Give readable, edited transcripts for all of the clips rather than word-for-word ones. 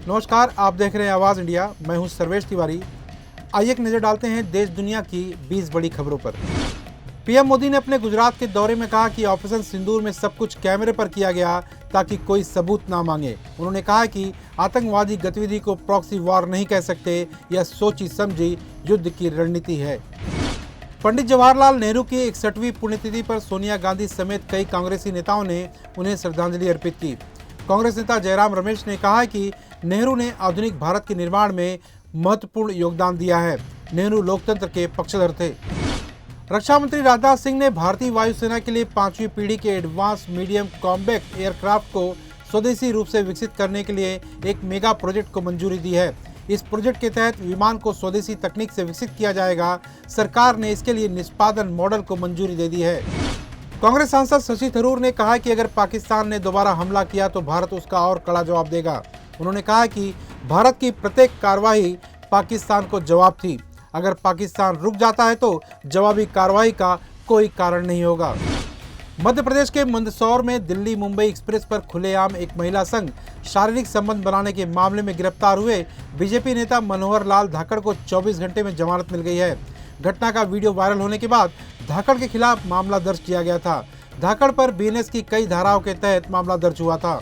नमस्कार, आप देख रहे हैं आवाज़ इंडिया। मैं हूं सर्वेश तिवारी। आइए एक नज़र डालते हैं देश दुनिया की 20 बड़ी खबरों पर। पीएम मोदी ने अपने गुजरात के दौरे में कहा कि ऑपरेशन सिंदूर में सब कुछ कैमरे पर किया गया ताकि कोई सबूत ना मांगे। उन्होंने कहा कि आतंकवादी गतिविधि को प्रॉक्सी वॉर नहीं कह सकते, यह सोची समझी युद्ध की रणनीति है। पंडित जवाहरलाल नेहरू की 61वीं पुण्यतिथि पर सोनिया गांधी समेत कई कांग्रेसी नेताओं ने उन्हें श्रद्धांजलि अर्पित की। कांग्रेस नेता जयराम रमेश ने कहा कि नेहरू ने आधुनिक भारत के निर्माण में महत्वपूर्ण योगदान दिया है। नेहरू लोकतंत्र के पक्षधर थे। रक्षा मंत्री राजनाथ सिंह ने भारतीय वायुसेना के लिए 5वीं पीढ़ी के एडवांस मीडियम कॉम्बैक्ट एयरक्राफ्ट को स्वदेशी रूप से विकसित करने के लिए एक मेगा प्रोजेक्ट को मंजूरी दी है। इस प्रोजेक्ट के तहत विमान को स्वदेशी तकनीक से विकसित किया जाएगा। सरकार ने इसके लिए निष्पादन मॉडल को मंजूरी दे दी है। कांग्रेस सांसद शशि थरूर ने कहा कि अगर पाकिस्तान ने दोबारा हमला किया तो भारत उसका और कड़ा जवाब देगा। उन्होंने कहा कि भारत की प्रत्येक कार्रवाई पाकिस्तान को जवाब थी। अगर पाकिस्तान रुक जाता है तो जवाबी कार्रवाई का कोई कारण नहीं होगा। मध्य प्रदेश के मंदसौर में दिल्ली मुंबई एक्सप्रेस पर खुलेआम एक महिला संग शारीरिक संबंध बनाने के मामले में गिरफ्तार हुए बीजेपी नेता मनोहर लाल धाकड़ को 24 घंटे में जमानत मिल गई है। घटना का वीडियो वायरल होने के बाद धाकड़ के खिलाफ मामला दर्ज किया गया था। धाकड़ पर बीएनएस की कई धाराओं के तहत मामला दर्ज हुआ था।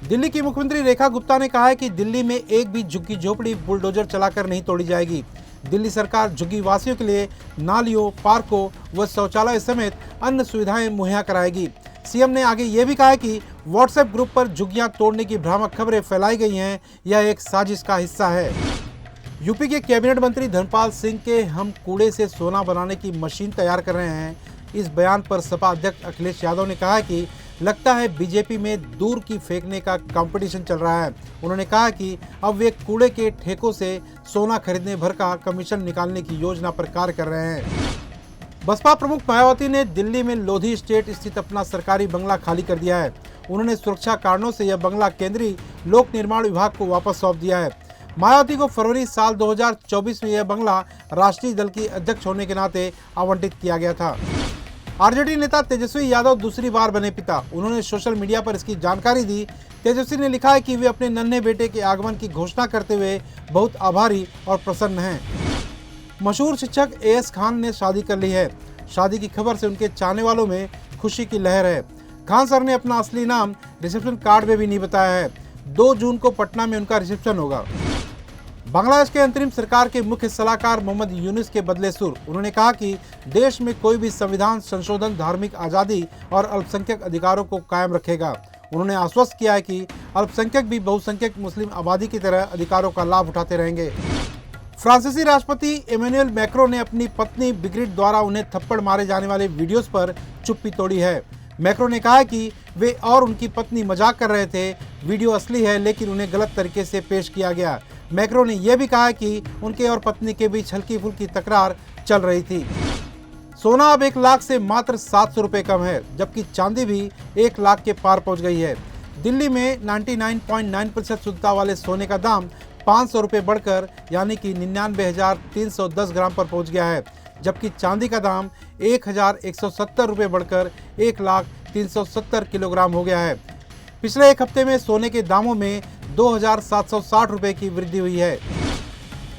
दिल्ली की मुख्यमंत्री रेखा गुप्ता ने कहा है कि दिल्ली में एक भी झुग्गी झोपड़ी बुलडोजर चलाकर नहीं तोड़ी जाएगी। दिल्ली सरकार झुग्गी वासियों के लिए नालियों, पार्कों व शौचालय समेत अन्य सुविधाएं मुहैया कराएगी। सीएम ने आगे ये भी कहा है कि व्हाट्सएप ग्रुप पर झुग्गियां तोड़ने की भ्रामक खबरें फैलाई गई हैं, यह एक साजिश का हिस्सा है। यूपी के कैबिनेट मंत्री धर्मपाल सिंह के हम कूड़े से सोना बनाने की मशीन तैयार कर रहे हैं। इस बयान पर सपा अध्यक्ष अखिलेश यादव ने कहा कि लगता है बीजेपी में दूर की फेंकने का कंपटीशन चल रहा है। उन्होंने कहा कि अब वे कूड़े के ठेकों से सोना खरीदने भर का कमीशन निकालने की योजना पर कार्य कर रहे हैं। बसपा प्रमुख मायावती ने दिल्ली में लोधी स्टेट स्थित अपना सरकारी बंगला खाली कर दिया है। उन्होंने सुरक्षा कारणों से यह बंगला केंद्रीय लोक निर्माण विभाग को वापस सौंप दिया है। मायावती को फरवरी साल 2024 में यह बंगला राष्ट्रीय दल की अध्यक्ष होने के नाते आवंटित किया गया था। आरजेडी नेता तेजस्वी यादव दूसरी बार बने पिता। उन्होंने सोशल मीडिया पर इसकी जानकारी दी। तेजस्वी ने लिखा है कि वे अपने नन्हे बेटे के आगमन की घोषणा करते हुए बहुत आभारी और प्रसन्न हैं। मशहूर शिक्षक एएस खान ने शादी कर ली है। शादी की खबर से उनके चाहने वालों में खुशी की लहर है। खान सर ने अपना असली नाम रिसेप्शन कार्ड में भी नहीं बताया है। 2 जून को पटना में उनका रिसेप्शन होगा। बांग्लादेश के अंतरिम सरकार के मुख्य सलाहकार मोहम्मद यूनुस के बदले सुर। उन्होंने कहा कि देश में कोई भी संविधान संशोधन धार्मिक आज़ादी और अल्पसंख्यक अधिकारों को कायम रखेगा। उन्होंने आश्वस्त किया है कि अल्पसंख्यक भी बहुसंख्यक मुस्लिम आबादी की तरह अधिकारों का लाभ उठाते रहेंगे। फ्रांसीसी राष्ट्रपति इमैनुअल मैक्रों ने अपनी पत्नी ब्रिगिट द्वारा उन्हें थप्पड़ मारे जाने वाले वीडियोस पर चुप्पी तोड़ी है। मैक्रो ने कहा कि वे और उनकी पत्नी मजाक कर रहे थे। वीडियो असली है लेकिन उन्हें गलत तरीके से पेश किया गया। मैक्रो ने यह भी कहा कि उनके और पत्नी के बीच हल्की फुल्की तकरार चल रही थी। सोना अब 1 लाख से मात्र 700 रुपये कम है, जबकि चांदी भी 1 लाख के पार पहुंच गई है। दिल्ली में 99.9% शुद्धता वाले सोने का दाम 500 रुपये बढ़कर यानी कि 99,310 ग्राम पर पहुंच गया है, जबकि चांदी का दाम 1,170 रुपये बढ़कर 1,0370 किलोग्राम हो गया है। पिछले एक हफ्ते में सोने के दामों में 2,760 रुपये की वृद्धि हुई है।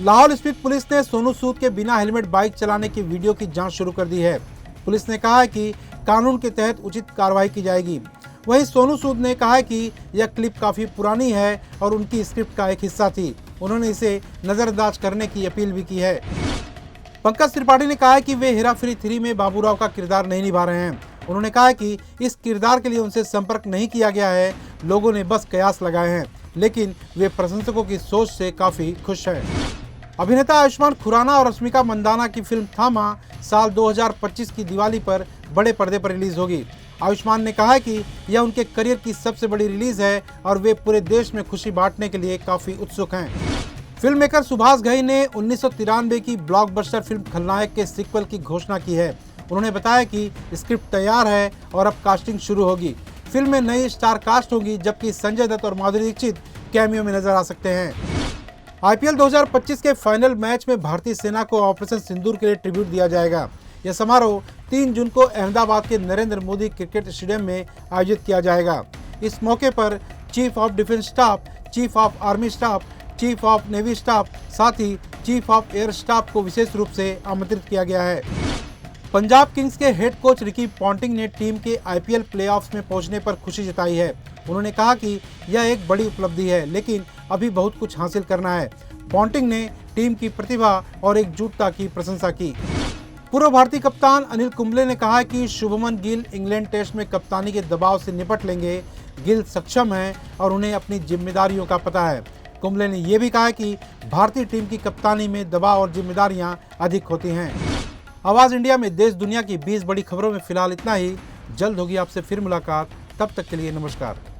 लाहौल स्थित पुलिस ने सोनू सूद के बिना हेलमेट बाइक चलाने की वीडियो की जांच शुरू कर दी है। पुलिस ने कहा है कि कानून के तहत उचित कार्रवाई की जाएगी। वहीं सोनू सूद ने कहा है कि यह क्लिप काफ़ी पुरानी है और उनकी स्क्रिप्ट का एक हिस्सा थी। उन्होंने इसे नज़रअंदाज करने की अपील भी की है। पंकज त्रिपाठी ने कहा है कि वे हेरा फेरी 3 में बाबूराव का किरदार नहीं निभा रहे हैं। उन्होंने कहा है कि इस किरदार के लिए उनसे संपर्क नहीं किया गया है, लोगों ने बस कयास लगाए हैं, लेकिन वे प्रशंसकों की सोच से काफ़ी खुश हैं। अभिनेता आयुष्मान खुराना और रश्मिका मंदाना की फिल्म थामा साल 2025 की दिवाली पर बड़े पर्दे पर रिलीज होगी। आयुष्मान ने कहा है कि यह उनके करियर की सबसे बड़ी रिलीज है और वे पूरे देश में खुशी बांटने के लिए काफ़ी उत्सुक हैं। फिल्म मेकर सुभाष घई ने 1993 की ब्लॉकबस्टर फिल्म खलनायक के सीक्वल की घोषणा की है। उन्होंने बताया कि स्क्रिप्ट तैयार है और अब कास्टिंग शुरू होगी। फिल्म में नई स्टार कास्ट होगी, जबकि संजय दत्त और माधुरी दीक्षित कैमियो में नजर आ सकते हैं। आईपीएल 2025 के फाइनल मैच में भारतीय सेना को ऑपरेशन सिंदूर के लिए ट्रिब्यूट दिया जाएगा। यह समारोह 3 जून को अहमदाबाद के नरेंद्र मोदी क्रिकेट स्टेडियम में आयोजित किया जाएगा। इस मौके पर chief of defence staff chief of army staff, chief of navy staff, साथ ही चीफ ऑफ एयर स्टाफ को विशेष रूप से आमंत्रित किया गया है। पंजाब किंग्स के हेड कोच रिकी पॉन्टिंग ने टीम के आईपीएल प्लेऑफ्स में पहुंचने पर खुशी जताई है। उन्होंने कहा कि यह एक बड़ी उपलब्धि है, लेकिन अभी बहुत कुछ हासिल करना है। पॉन्टिंग ने टीम की प्रतिभा और एकजुटता की प्रशंसा की। पूर्व भारतीय कप्तान अनिल कुंबले ने कहा कि शुभमन गिल इंग्लैंड टेस्ट में कप्तानी के दबाव से निपट लेंगे। गिल सक्षम हैं और उन्हें अपनी जिम्मेदारियों का पता है। कुंबले ने यह भी कहा कि भारतीय टीम की कप्तानी में दबाव और जिम्मेदारियां अधिक होती हैं। आवाज़ इंडिया में देश दुनिया की 20 बड़ी खबरों में फिलहाल इतना ही। जल्द होगी आपसे फिर मुलाकात, तब तक के लिए नमस्कार।